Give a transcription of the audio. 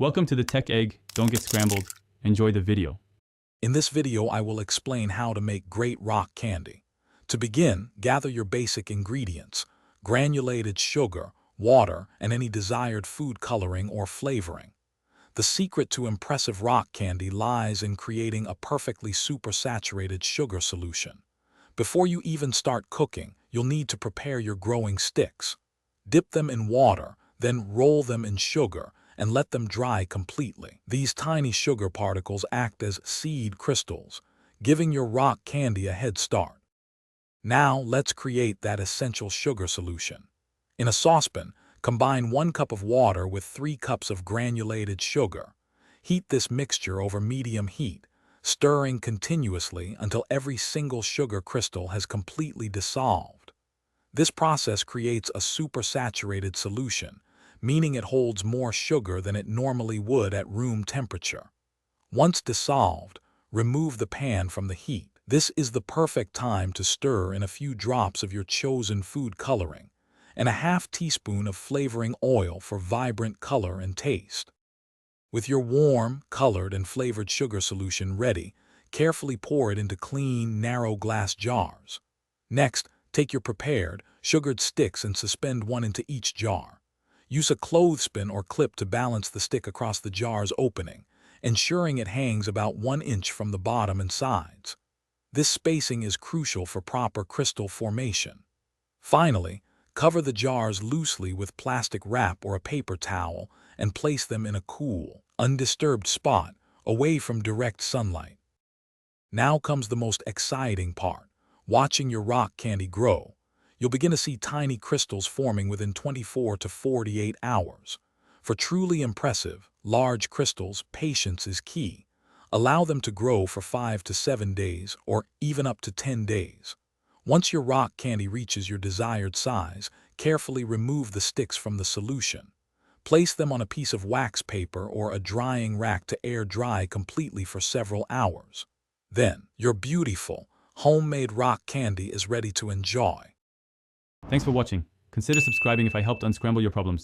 Welcome to the Tech Egg. Don't get scrambled. Enjoy the video. In this video, I will explain how to make great rock candy. To begin, gather your basic ingredients: granulated sugar, water, and any desired food coloring or flavoring. The secret to impressive rock candy lies in creating a perfectly supersaturated sugar solution. Before you even start cooking, you'll need to prepare your growing sticks. Dip them in water, then roll them in sugar, and let them dry completely. These tiny sugar particles act as seed crystals, giving your rock candy a head start. Now let's create that essential sugar solution. In a saucepan, combine 1 cup of water with 3 cups of granulated sugar. Heat this mixture over medium heat, stirring continuously until every single sugar crystal has completely dissolved. This process creates a supersaturated solution, meaning it holds more sugar than it normally would at room temperature. Once dissolved, remove the pan from the heat. This is the perfect time to stir in a few drops of your chosen food coloring and a half teaspoon of flavoring oil for vibrant color and taste. With your warm, colored, and flavored sugar solution ready, carefully pour it into clean, narrow glass jars. Next, take your prepared, sugared sticks and suspend one into each jar. Use a clothespin or clip to balance the stick across the jar's opening, ensuring it hangs about 1 inch from the bottom and sides. This spacing is crucial for proper crystal formation. Finally, cover the jars loosely with plastic wrap or a paper towel and place them in a cool, undisturbed spot away from direct sunlight. Now comes the most exciting part: watching your rock candy grow. You'll begin to see tiny crystals forming within 24 to 48 hours. For truly impressive, large crystals, patience is key. Allow them to grow for 5 to 7 days or even up to 10 days. Once your rock candy reaches your desired size, carefully remove the sticks from the solution. Place them on a piece of wax paper or a drying rack to air dry completely for several hours. Then, your beautiful, homemade rock candy is ready to enjoy. Thanks for watching. Consider subscribing if I helped unscramble your problems.